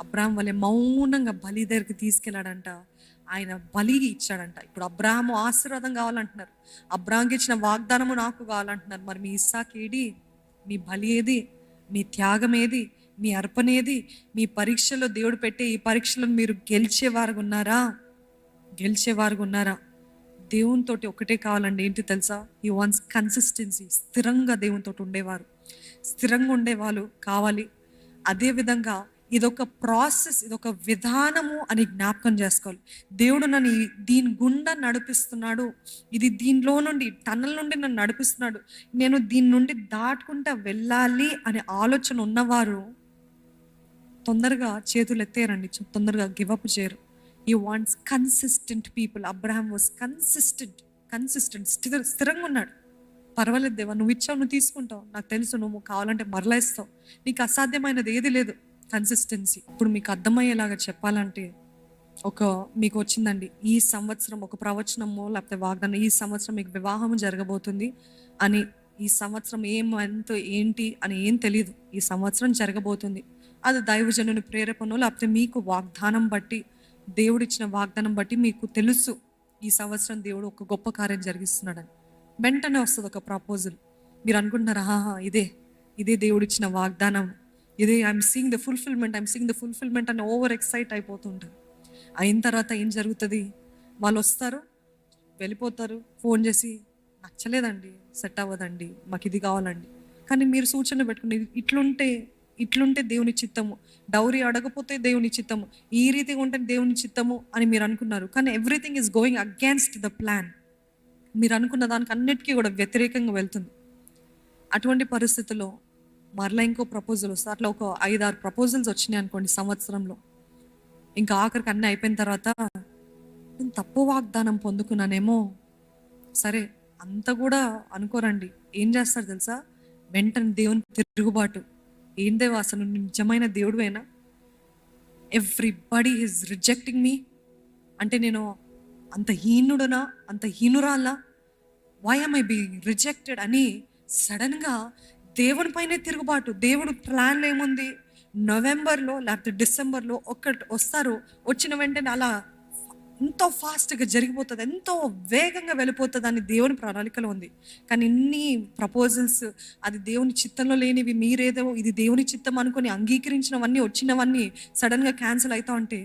అబ్రాహాం వలె మౌనంగా బలి దగ్గరికి తీసుకెళ్ళాడంట. ఆయన బలి ఇచ్చాడంట. ఇప్పుడు అబ్రాహాము ఆశీర్వాదం కావాలంటున్నారు, అబ్రాహాంకి ఇచ్చిన వాగ్దానము నాకు కావాలంటున్నారు. మరి మీ ఇస్సాకు ఏడి? మీ బలి ఏది? మీ త్యాగం ఏది? మీ అర్పణ ఏది? మీ పరీక్షలో దేవుడు పెట్టే ఈ పరీక్షలను మీరు గెలిచేవారుగా ఉన్నారా? గెలిచేవారుగా ఉన్నారా? దేవునితోటి ఒకటే కావాలండి, ఏంటి తెలుసా? ఈ వాన్స్ కన్సిస్టెన్సీ. స్థిరంగా దేవునితో ఉండేవారు, స్థిరంగా ఉండేవాళ్ళు కావాలి. అదేవిధంగా ఇదొక ప్రాసెస్, ఇదొక విధానము అని జ్ఞాపకం చేసుకోవాలి. దేవుడు నన్ను దీని గుండా నడిపిస్తున్నాడు, ఇది దీనిలో నుండి టన్నల్ నుండి నన్ను నడిపిస్తున్నాడు, నేను దీని నుండి దాటుకుంటా వెళ్ళాలి అనే ఆలోచన ఉన్నవారు తొందరగా చేతులు ఎత్తేరండి, తొందరగా గివప్ చేయరు. ఈ wants consistent people. Abraham was consistent, స్థిరంగా ఉన్నాడు. పర్వాలేదు దేవా, నువ్వు ఇచ్చావు, నువ్వు తీసుకుంటావు, నాకు తెలుసు నువ్వు కావాలంటే మరలా ఇస్తావు, నీకు అసాధ్యమైనది ఏది లేదు. కన్సిస్టెన్సీ. ఇప్పుడు మీకు అర్థమయ్యేలాగా చెప్పాలంటే, మీకు వచ్చిందండి ఈ సంవత్సరం ఒక ప్రవచనమో లేకపోతే వాగ్దానం, ఈ సంవత్సరం మీకు వివాహం జరగబోతుంది అని. ఈ సంవత్సరం మంత్ ఏంటి అని ఏం తెలియదు, ఈ సంవత్సరం జరగబోతుంది. అది దైవజనుని ప్రేరేపణలో లేకపోతే మీకు వాగ్దానం బట్టి, దేవుడిచ్చిన వాగ్దానం బట్టి మీకు తెలుసు ఈ సంవత్సరం దేవుడు ఒక గొప్ప కార్యం జరిగిస్తున్నాడని. వెంటనే వస్తుంది ఒక ప్రపోజల్. మీరు అనుకుంటున్నారు, ఇదే దేవుడిచ్చిన వాగ్దానం, ఇదే ఐఎమ్ సీయింగ్ ద ఫుల్ఫిల్మెంట్ అని ఓవర్ ఎక్సైట్ అయిపోతుంటారు. అయిన తర్వాత ఏం జరుగుతుంది? వాళ్ళు వస్తారు, వెళ్ళిపోతారు, ఫోన్ చేసి నచ్చలేదండి, సెట్ అవ్వదండి, మాకు ఇది కావాలండి. కానీ మీరు సూచన పెట్టుకుని ఇట్లుంటే దేవుని చిత్తము, డౌరీ అడగపోతే దేవుని చిత్తము, ఈ రీతిగా ఉంటే దేవుని చిత్తము అని మీరు అనుకున్నారు. కానీ everything is going against the plan. మీరు అనుకున్న దానికి అన్నిటికీ కూడా వ్యతిరేకంగా వెళ్తుంది. అటువంటి పరిస్థితుల్లో మరలా ఇంకో ప్రపోజల్ వస్తుంది. అట్లా ఒక 5-6 ప్రపోజల్స్ వచ్చినాయి అనుకోండి సంవత్సరంలో. ఇంకా ఆఖరికి అన్నీ అయిపోయిన తర్వాత నేను తప్పు వాగ్దానం పొందుకున్నానేమో, సరే అంత కూడా అనుకోరండి. ఏం చేస్తారు తెలుసా? వెంటనే దేవుని తిరుగుబాటు. ఏం దేవా, అసలు నిజమైన దేవుడువేనా? ఎవ్రీబడి ఈజ్ రిజెక్టింగ్ మీ అంటే నేను అంత హీనుడనా, అంత హీనురాలా? Why am I being rejected అని సడన్గా దేవుని పైనే తిరుగుబాటు. దేవుడు ప్లాన్లు ఏముంది? నవంబర్లో లేకపోతే డిసెంబర్లో వస్తారు, వచ్చిన వెంటనే అలా ఎంతో ఫాస్ట్గా జరిగిపోతుంది, ఎంతో వేగంగా వెళ్ళిపోతుంది అని దేవుని ప్రణాళికలో ఉంది. కానీ ఇన్ని ప్రపోజల్స్, అది దేవుని చిత్తంలో లేనివి, మీరేదో ఇది దేవుని చిత్తం అనుకుని అంగీకరించినవన్నీ, వచ్చినవన్నీ సడన్గా క్యాన్సిల్ అవుతా ఉంటే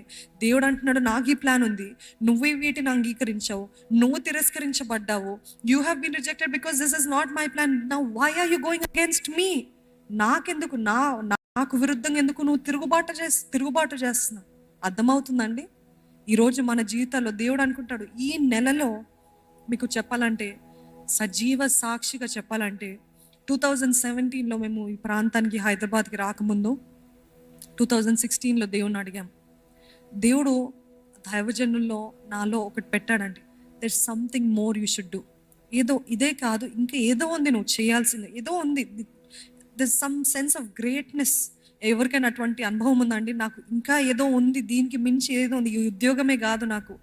దేవుడు అంటున్నాడు, నాకు ఈ ప్లాన్ ఉంది, నువ్వు వీటిని అంగీకరించావు, నువ్వు తిరస్కరించబడ్డావు, you have been rejected because this is not my plan. Now why are you going against me? నాకెందుకు, నాకు విరుద్ధంగా ఎందుకు నువ్వు తిరుగుబాటు చేస్తున్నావు? అర్థమవుతుందండి? ఈరోజు మన జీవితాల్లో దేవుడు అనుకుంటాడు, ఈ నెలలో మీకు చెప్పాలంటే, సజీవ సాక్షిగా చెప్పాలంటే, 2017లో మేము ఈ ప్రాంతానికి హైదరాబాద్కి రాకముందు 2016లో దేవుణ్ణి అడిగాం. దేవుడు దైవజనుల్లో నాలో ఒకటి పెట్టాడండి, there something more you should do. ఏదో ఇదే కాదు, ఇంకా ఏదో ఉంది నువ్వు చేయాల్సింది, ఏదో ఉంది, there some sense of greatness. ఎవరికైనా అటువంటి అనుభవం ఉందండి? నాకు ఇంకా ఏదో ఉంది, దీనికి మించి ఏదో ఉంది, ఈ ఉద్యోగమే కాదు, నాకు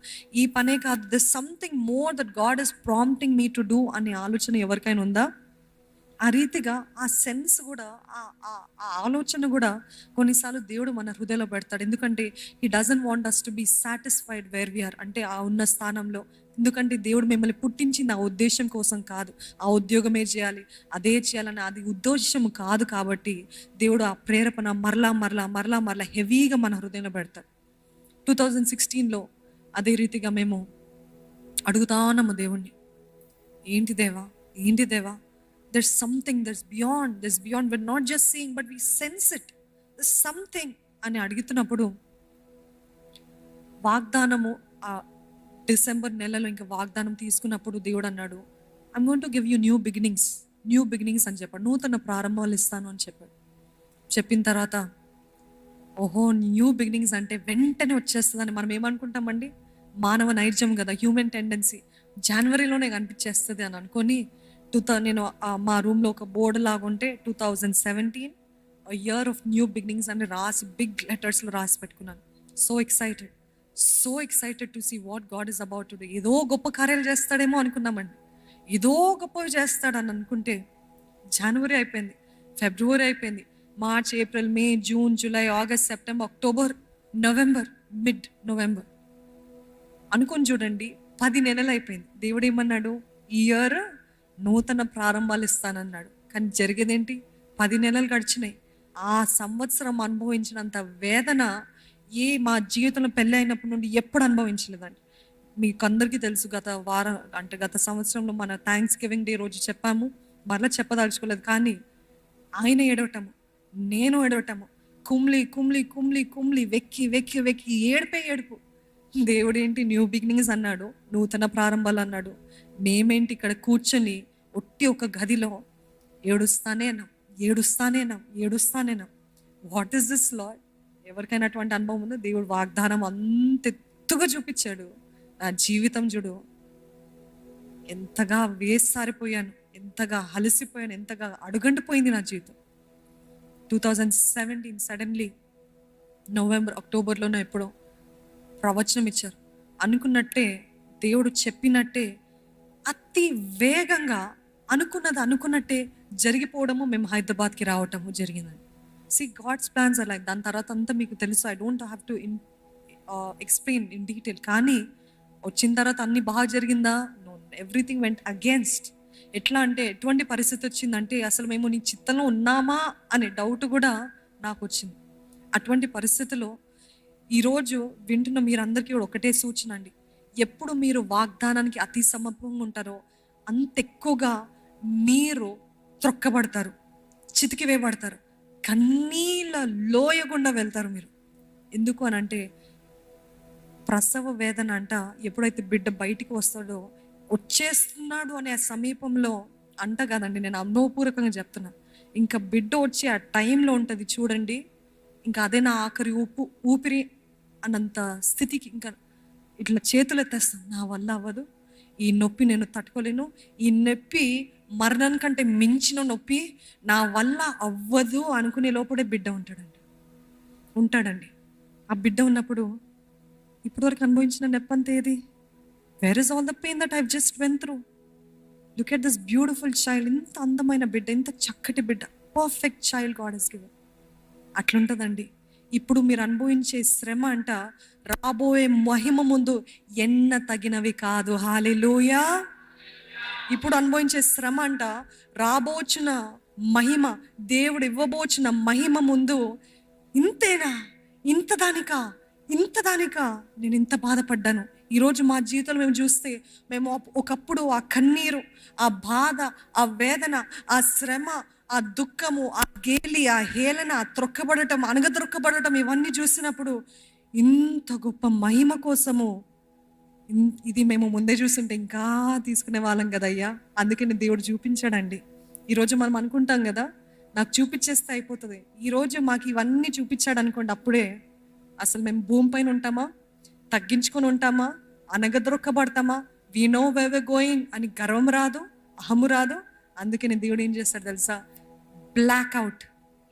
ఈ పనే కాదు, this something more that God is prompting me to do అనే ఆలోచన ఎవరికైనా ఉందా? ఆ రీతిగా ఆ సెన్స్ కూడా, ఆ ఆలోచన కూడా కొన్నిసార్లు దేవుడు మన హృదయంలో పెడతాడు. ఎందుకంటే he doesn't want us to be satisfied where we are, అంటే ఆ ఉన్న స్థానంలో. ఎందుకంటే దేవుడు మిమ్మల్ని పుట్టించింది ఆ ఉద్దేశం కోసం కాదు, ఆ ఉద్యోగమే చేయాలి, అదే చేయాలని అది ఉద్దేశం కాదు. కాబట్టి దేవుడు ఆ ప్రేరేపణ మరలా హెవీగా మన హృదయంలో పెడతాడు. 2016లో అదే రీతిగా మేము అడుగుతా ఉన్నాము దేవుణ్ణి, ఏంటి దేవా, there's something there's beyond, we're not just seeing but we sense it, there's something అని అడుగుతున్నప్పుడు వాగ్దానము ఆ డిసెంబర్ నెలలో ఇంకా వాగ్దానం తీసుకున్నప్పుడు దేవుడు అన్నాడు, I'm going to give you new beginnings అని చెప్పాడు. నూతన ప్రారంభాలు ఇస్తాను అని చెప్పాడు. చెప్పిన తర్వాత ఓహో, న్యూ బిగినింగ్స్ అంటే వెంటనే వచ్చేస్తుందని మనం ఏమనుకుంటామండి? మానవ నైజం కదా, హ్యూమన్ టెండెన్సీ, జనవరిలోనే కనిపించేస్తుంది అని అనుకొని నేను మా రూమ్లో ఒక బోర్డు లాగా ఉంటే 2017 ఇయర్ ఆఫ్ న్యూ బిగినింగ్స్ అని రాసి బిగ్ లెటర్స్లో రాసి పెట్టుకున్నాను. So excited to see what God is about to do. ఏదో గొప్ప కార్యాలు చేస్తాడేమో అనుకున్నామండి, ఏదో గొప్పవి చేస్తాడని అనుకుంటే జనవరి అయిపోయింది, ఫిబ్రవరి అయిపోయింది, March, April, May, June, July, August, September, October, November, mid November అనుకొని చూడండి, 10 నెలలు అయిపోయింది. దేవుడు ఏమన్నాడు? ఈ ఇయర్ నూతన ప్రారంభాలు ఇస్తానన్నాడు. కానీ జరిగేదేంటి? 10 నెలలు గడిచినాయి. ఆ సంవత్సరం అనుభవించినంత వేదన మా జీవితంలో పెళ్ళి అయినప్పటి నుండి ఎప్పుడు అనుభవించలేదండి. మీకు అందరికీ తెలుసు, గత సంవత్సరంలో మన థ్యాంక్స్ గివింగ్ డే రోజు చెప్పాము, మరలా చెప్పదలుచుకోలేదు. కానీ ఆయన ఏడవటము, నేను ఏడవటము, కుమ్లి కుమ్లి కుమ్లి కుమ్లి వెక్కి వెక్కి వెక్కి ఏడుపు. దేవుడు ఏంటి న్యూ బిగినింగ్స్ అన్నాడు, నూతన ప్రారంభాలు అన్నాడు. మేమేంటి ఇక్కడ కూర్చొని ఒట్టి ఒక గదిలో ఏడుస్తానేనాం. What is this Lord? ఎవరికైనా అటువంటి అనుభవం ఉందో? దేవుడు వాగ్దానం అంత ఎత్తుగా చూపించాడు. నా జీవితం చూడు, ఎంతగా వేసారిపోయాను, ఎంతగా అలసిపోయాను, ఎంతగా అడుగంటిపోయింది నా జీవితం. 2017 సడన్లీ నవంబర్, అక్టోబర్లోనే ఎప్పుడో ప్రవచనం ఇచ్చారు. అనుకున్నట్టే, దేవుడు చెప్పినట్టే అతి వేగంగా అనుకున్నట్టే జరిగిపోవడము, మేము హైదరాబాద్కి రావటము జరిగిందండి. God's plans are like. దాని తర్వాత అంతా మీకు తెలుసు, I don't have to explain in detail. కానీ వచ్చిన తర్వాత అన్ని బాగా జరిగిందా? No, everything went against. ఎట్లా అంటే, ఎటువంటి పరిస్థితి వచ్చిందంటే, అసలు మేము నీ చిత్తంలో ఉన్నామా అనే డౌట్ కూడా నాకు వచ్చింది. అటువంటి పరిస్థితిలో ఈరోజు వింటున్న మీరందరికీ కూడా ఒకటే సూచన అండి. ఎప్పుడు మీరు వాగ్దానానికి అతి సమర్పంగా ఉంటారో అంత ఎక్కువగా మీరు త్రొక్కబడతారు, చితికి వేయబడతారు, కన్నీళ్ళ లోయ గుండా వెళ్తారు మీరు. ఎందుకు అని అంటే, ప్రసవ వేదన అంట, ఎప్పుడైతే బిడ్డ బయటికి వచ్చేస్తున్నాడు అనే సమీపంలో అంట కదండి, నేను అనుభవపూర్వకంగా చెప్తున్నా. ఇంకా బిడ్డ వచ్చే ఆ టైంలో ఉంటుంది చూడండి, ఇంకా అదే నా ఆఖరి ఊపిరి అన్నంత స్థితికి ఇంకా ఇట్లా చేతులు ఎత్తేస్తాను. నా వల్ల అవ్వదు, ఈ నొప్పి నేను తట్టుకోలేను, ఈ నొప్పి మరణానికంటే మించిన నొప్పి, నా వల్ల అవ్వదు అనుకునే లోపడే బిడ్డ ఉంటాడండి. ఆ బిడ్డ ఉన్నప్పుడు ఇప్పటివరకు అనుభవించిన నొప్పి అంతా ఏది? Where is all the pain that I've just went through? Look at this beautiful child. ఇంత అందమైన బిడ్డ, ఇంత చక్కటి బిడ్డ, perfect child God has given. అట్లుంటుందండి. ఇప్పుడు మీరు అనుభవించే శ్రమ అంట, రాబోయే మహిమ ముందు ఎన్న తగినవి కాదు. హల్లెలూయా. ఇప్పుడు అనుభవించే శ్రమ అంట, రాబోచున్న మహిమ, దేవుడు ఇవ్వబోచున్న మహిమ ముందు ఇంతేనా, ఇంతదానికా నేను ఇంత బాధపడ్డాను. ఈరోజు మా జీవితంలో మేము చూస్తే, మేము ఒకప్పుడు ఆ కన్నీరు, ఆ బాధ, ఆ వేదన, ఆ శ్రమ, ఆ దుఃఖము, ఆ గేలి, ఆ హేళన, ఆ త్రొక్కబడటం, అనగదొక్కబడటం, ఇవన్నీ చూసినప్పుడు ఇంత గొప్ప మహిమ కోసము ఇది మేము ముందే చూస్తుంటే ఇంకా తీసుకునే వాళ్ళం కదయ్యా. అందుకని దేవుడు చూపించాడండి. ఈరోజు మనం అనుకుంటాం కదా, నాకు చూపించేస్తే అయిపోతుంది. ఈరోజు మాకు ఇవన్నీ చూపించాడు అనుకోండి, అప్పుడే అసలు మేము భూమిపైన ఉంటామా, తగ్గించుకొని ఉంటామా, అనగదొక్కబడతామా, we know where we going అని గర్వం రాదు, అహము రాదు. అందుకని దేవుడు ఏం చేస్తాడు తెలుసా? Black out.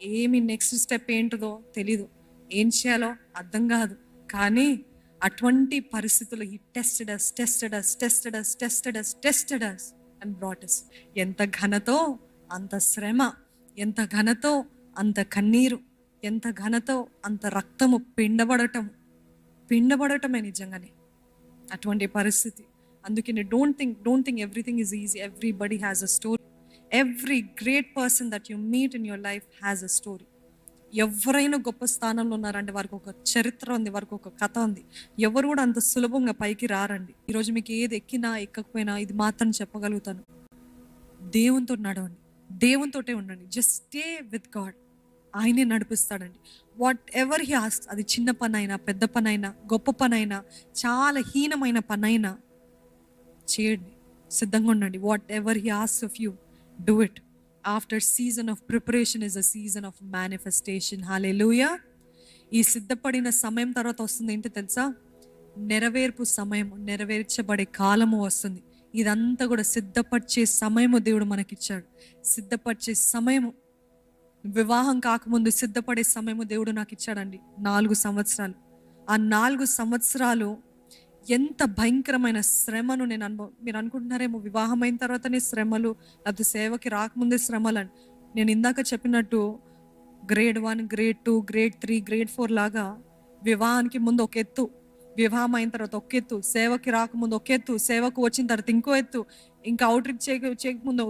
ఏమి నెక్స్ట్ స్టెప్ ఏంటిదో తెలీదు, ఏం చేయాలో అర్థం కాదు. కానీ అటువంటి పరిస్థితుల్లో ఈ tested us and brought us. ఎంత ఘనతో అంత శ్రమ, ఎంత ఘనతో అంత కన్నీరు, ఎంత ఘనతో అంత రక్తము పిండబడటమే నిజంగానే అటువంటి పరిస్థితి. అందుకని don't think everything is easy. Everybody has a story. Every great person that you meet in your life has a story. ఎవరైనా గొప్ప స్థానంలో ఉన్నారంటే వారికి ఒక చరిత్ర ఉంది, వారికి ఒక కథ ఉంది. ఎవరు కూడా అంత సులభంగా పైకి రారండి. ఈరోజు మీకు ఏది ఎక్కినా ఎక్కకపోయినా ఇది మాత్రం చెప్పగలుగుతాను, దేవునితో నడవండి, దేవునితోటే ఉండండి. Just stay with God. ఆయనే నడిపిస్తాడండి. వాట్ ఎవర్ హీ ఆస్క్స్, అది చిన్న పని అయినా, పెద్ద పని అయినా, గొప్ప పని అయినా, చాలా హీనమైన పని అయినా చేయండి, సిద్ధంగా ఉండండి. Whatever he asks of you, do it. After season of preparation is a season of manifestation. Hallelujah. ఈ సిద్ధపడిన సమయం తర్వాత వస్తుంది ఏంటి తెలుసా? నెరవేర్పు సమయము, నెరవేర్చబడే కాలము వస్తుంది. ఇదంతా కూడా సిద్ధపరిచే సమయము దేవుడు మనకిచ్చాడు. సిద్ధపరిచే సమయము, వివాహం కాకముందు సిద్ధపడే సమయము దేవుడు నాకు ఇచ్చాడండి. 4 సంవత్సరాలు. ఆ 4 సంవత్సరాలు ఎంత భయంకరమైన శ్రమను మీరు అనుకుంటున్నారేమో, వివాహం అయిన తర్వాతనే శ్రమలు, లేకపోతే సేవకి రాకముందే శ్రమలు అని. నేను ఇందాక చెప్పినట్టు గ్రేడ్ 1, గ్రేడ్ 2, గ్రేడ్ 3, గ్రేడ్ 4 లాగా వివాహానికి ముందు ఒక ఎత్తు, వివాహం అయిన తర్వాత ఒక ఎత్తు, సేవకి రాకముందు ఒక ఎత్తు, సేవకు వచ్చిన తర్వాత ఇంకో ఎత్తు, ఇంకా అవుట్రీచ్ చేయకముందు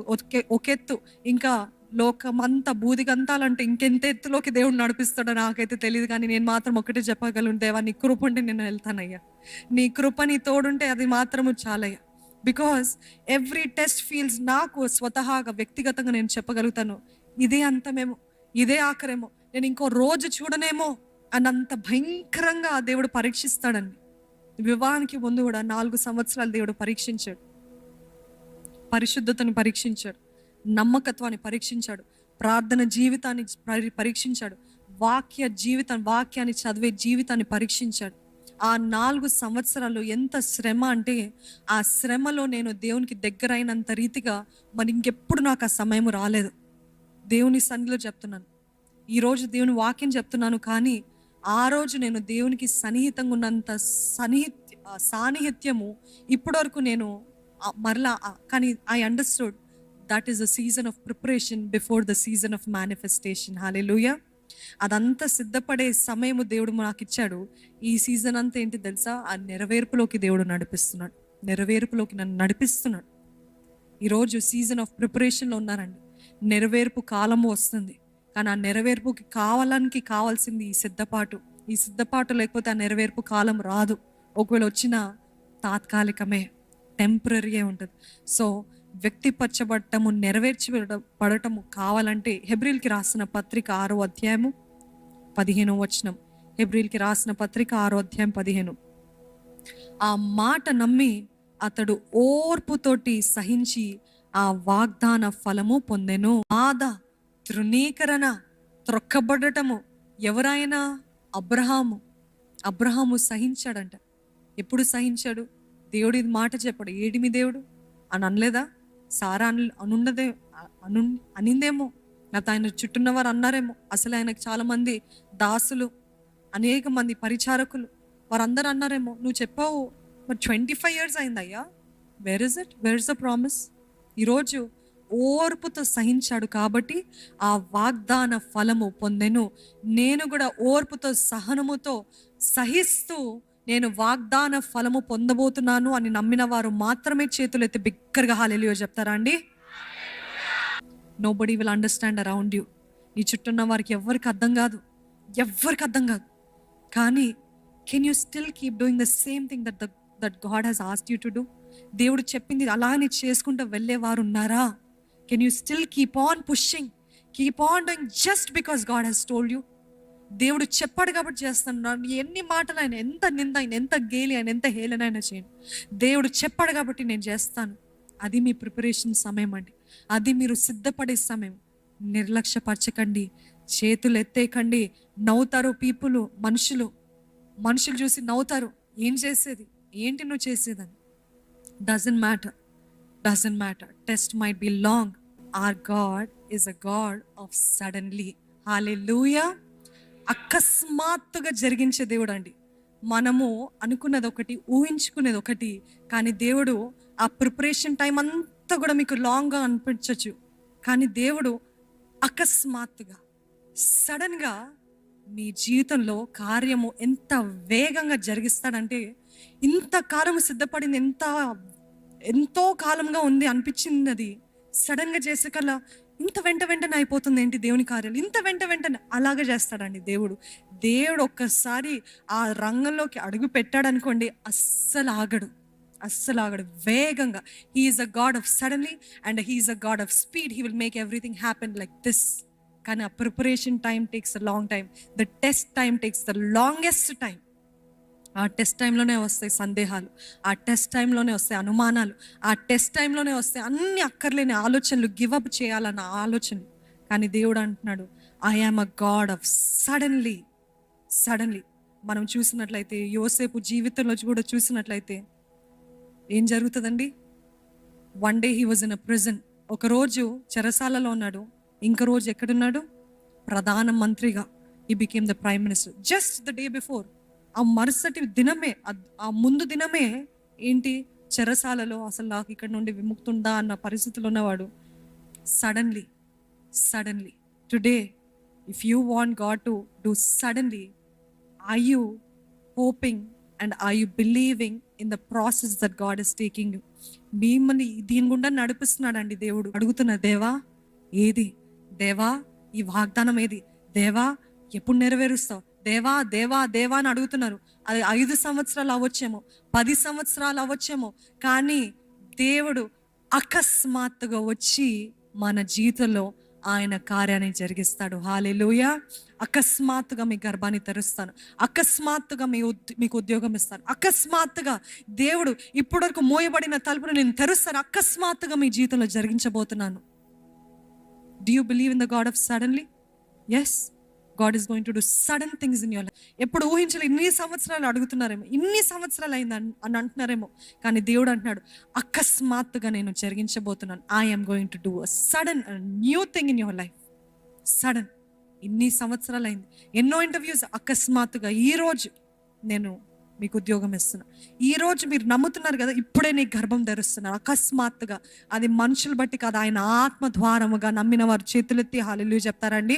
ఒక ఎత్తు, ఇంకా లోకమంతా బూదిగంతాలంటే ఇంకెంత ఎత్తులోకి దేవుడు నడిపిస్తాడో నాకైతే తెలియదు. కానీ నేను మాత్రం ఒకటే చెప్పగలను, దేవా నీ కృప ఉంటే నేను వెళ్తానయ్యా, నీ కృప నీ తోడుంటే అది మాత్రము చాలయ్యా. బికాస్ ఎవ్రీ టెస్ట్ ఫీల్స్, నాకు స్వతహాగా వ్యక్తిగతంగా నేను చెప్పగలుగుతాను, ఇదే అంతమేమో, ఇదే ఆఖరేమో, నేను ఇంకో రోజు చూడనేమో అన్నంత భయంకరంగా దేవుడు పరీక్షిస్తాడండి. వివాహానికి ముందు కూడా 4 సంవత్సరాలు దేవుడు పరీక్షించాడు, పరిశుద్ధతను పరీక్షించాడు, నమ్మకత్వాన్ని పరీక్షించాడు, ప్రార్థన జీవితాన్ని పరీక్షించాడు, వాక్యాన్ని చదివే జీవితాన్ని పరీక్షించాడు. ఆ 4 సంవత్సరాలు ఎంత శ్రమ అంటే, ఆ శ్రమలో నేను దేవునికి దగ్గరైనంత రీతిగా మరి ఇంకెప్పుడు నాకు ఆ సమయం రాలేదు. దేవుని సన్నిధిలో చెప్తున్నాను, ఈరోజు దేవుని వాక్యం చెప్తున్నాను. కానీ ఆ రోజు నేను దేవునికి సన్నిహితంగా ఉన్నంత సాన్నిహిత్యము ఇప్పటివరకు నేను మరలా, కానీ I understood that is the season of preparation before the season of manifestation. Hallelujah. అదంతా సిద్ధపడే సమయము దేవుడు నాకు ఇచ్చాడు. ఈ సీజన్ అంతా ఏంటి తెలుసా, ఆ నెరవేర్పులోకి దేవుడు నడిపిస్తున్నాడు, నెరవేర్పులోకి నన్ను నడిపిస్తున్నాడు. ఈరోజు సీజన్ ఆఫ్ ప్రిపరేషన్లో ఉన్నారండి. నెరవేర్పు కాలము వస్తుంది, కానీ ఆ నెరవేర్పుకి కావాల్సింది ఈ సిద్ధపాటు. ఈ సిద్ధపాటు లేకపోతే ఆ నెరవేర్పు కాలం రాదు. ఒకవేళ వచ్చినా తాత్కాలికమే, టెంపరీయే ఉంటుంది. సో వ్యక్తిపరచబడటము, నెరవేర్చబడటము కావాలంటే హెబ్రీల్కి రాసిన పత్రిక 6వ అధ్యాయము 15వ వచనం. హెబ్రీల్కి రాసిన పత్రిక 6వ అధ్యాయం 15. ఆ మాట నమ్మి అతడు ఓర్పుతోటి సహించి ఆ వాగ్దాన ఫలము పొందెను. బాధ, తృణీకరణ, త్రొక్కబడటము ఎవరైనా అబ్రహాము సహించాడంట. ఎప్పుడు సహించాడు? దేవుడి మాట చెప్పాడు. ఏడిమి దేవుడు అని అనలేదా? సారా అనిందేమో, లేకపోతే ఆయన చుట్టూన్నవారు అన్నారేమో. అసలు ఆయనకు చాలా మంది దాసులు, అనేక మంది పరిచారకులు, వారందరూ అన్నారేమో, నువ్వు చెప్పావు మరి 25 years అయిందయ్యా, వేర్ ఇస్ ద ప్రామిస్? ఈరోజు ఓర్పుతో సహించాడు కాబట్టి ఆ వాగ్దాన ఫలము పొందెను. నేను కూడా ఓర్పుతో సహనముతో సహిస్తూ నేను వాగ్దాన ఫలము పొందబోతున్నాను అని నమ్మిన వారు మాత్రమే చేతులు ఎత్తి బిగ్గరగా హల్లెలూయా చెప్తారా అండి? Nobody will understand around you. నీ చుట్టూన్న వారికి ఎవరికి అర్థం కాదు. కానీ can you still keep doing the same thing that God has asked you to do? దేవుడు చెప్పింది అలానే చేసుకుంటూ వెళ్ళేవారు ఉన్నారా? Can you still keep on pushing, keep on doing just because God has told you? దేవుడు చెప్పాడు కాబట్టి చేస్తున్నాను. ఎన్ని మాటలైనా, ఎంత నింద అయినా, ఎంత గేలి అయినా, ఎంత హేళనైనా చేయండి, దేవుడు చెప్పాడు కాబట్టి నేను చేస్తాను. అది మీ ప్రిపరేషన్ సమయం అండి, అది మీరు సిద్ధపడే సమయం. నిర్లక్ష్యపరచకండి, చేతులు ఎత్తేయకండి. నవ్వుతారు మనుషులు చూసి నవ్వుతారు. ఏం చేసేది, ఏంటి నువ్వు చేసేదని. Doesn't matter. Test might be long. Our God is a God of suddenly. Hallelujah. అకస్మాత్తుగా జరిగించే దేవుడు అండి. మనము అనుకున్నది ఒకటి, ఊహించుకునేది ఒకటి, కానీ దేవుడు ఆ ప్రిపరేషన్ టైం అంతా కూడా మీకు లాంగ్గా అనిపించవచ్చు, కానీ దేవుడు అకస్మాత్తుగా సడన్గా మీ జీవితంలో కార్యము ఎంత వేగంగా జరిగిస్తాడంటే, ఇంతకాలము సిద్ధపడింది ఎంతో కాలంగా ఉంది అనిపించింది, అది సడన్గా చేసే కల్లా ఇంత వెంటనే అయిపోతుంది ఏంటి దేవుని కార్యాలు, ఇంత వెంటనే అలాగే చేస్తాడండి దేవుడు ఒక్కసారి ఆ రంగంలోకి అడుగు పెట్టాడనుకోండి, అస్సలు ఆగడు. వేగంగా. He's a God of suddenly and he's a God of speed. He will make everything happen like this. కానీ ఆ preparation time takes a long time. The test time takes the longest time. ఆ test టైంలోనే వస్తాయి సందేహాలు, ఆ test టైంలోనే వస్తాయి అనుమానాలు, ఆ టెస్ట్ టైంలోనే వస్తాయి అన్ని అక్కర్లేని ఆలోచనలు, గివప్ చేయాలన్న ఆలోచనలు. కానీ దేవుడు అంటున్నాడు, I am a God of suddenly. మనం చూసినట్లయితే యోసేపు జీవితంలో కూడా చూసినట్లయితే ఏం జరుగుతుందండి? One day he was in a prison. ఒకరోజు చెరసాలలో ఉన్నాడు, ఇంకో రోజు ఎక్కడున్నాడు? ప్రధాన మంత్రిగా. He became the prime minister just the day before. ఆ మరుసటి దినమే, ఆ ముందు దినమే ఏంటి, చెరసాలలో. అసలు నాకు ఇక్కడ నుండి విముక్తుందా అన్న పరిస్థితిలో ఉన్నవాడు suddenly today if you want God to do suddenly, are you hoping and are you believing in the process that God is taking you? మిమ్మల్ని దీని గుండా నడిపిస్తున్నాడండి దేవుడు. అడుగుతున్న దేవా ఏది, దేవా ఈ వాగ్దానం ఏది, దేవా ఎప్పుడు నెరవేరుస్తావు, దేవా దేవా దేవా అని అడుగుతున్నారు. అది 5 సంవత్సరాలు అవ్వచ్చేమో, 10 సంవత్సరాలు అవ్వచ్చేమో, కానీ దేవుడు అకస్మాత్తుగా వచ్చి మన జీవితంలో ఆయన కార్యాన్ని జరిగిస్తాడు. హల్లెలూయా. అకస్మాత్తుగా మీ గర్భాన్ని తెరుస్తాను, అకస్మాత్తుగా మీకు ఉద్యోగం ఇస్తాను, అకస్మాత్తుగా దేవుడు ఇప్పటివరకు మోయబడిన తలుపును నేను తెరుస్తాను, అకస్మాత్తుగా మీ జీవితంలో జరిగించబోతున్నాను. Do you believe in the God of suddenly? Yes, God is going to do sudden things in your life. ఎప్పుడు ఊహించలే, ఇన్ని సంవత్సరాలు అడుగుతున్నారేమో, ఇన్ని సంవత్సరాలు అయింది అని అంటున్నారేమో, కానీ దేవుడు అంటున్నాడు అకస్మాత్తుగా నేను జరిగించబోతున్నాను. I am going to do a sudden, a new thing in your life. Sudden. ఇన్ని సంవత్సరాలు అయింది, ఎన్నో ఇంటర్వ్యూస్, అకస్మాత్తుగా ఈరోజు నేను మీకు ఉద్యోగం ఇస్తున్నా, ఈరోజు మీరు నమ్ముతున్నారు కదా, ఇప్పుడే నీ గర్భం ధరిస్తున్నారు. అకస్మాత్తుగా, అది మనుషులు బట్టి కాదు, ఆయన ఆత్మ ద్వారముగా నమ్మిన వారు చేతులెత్తి హల్లెలూయా చెప్తారండి.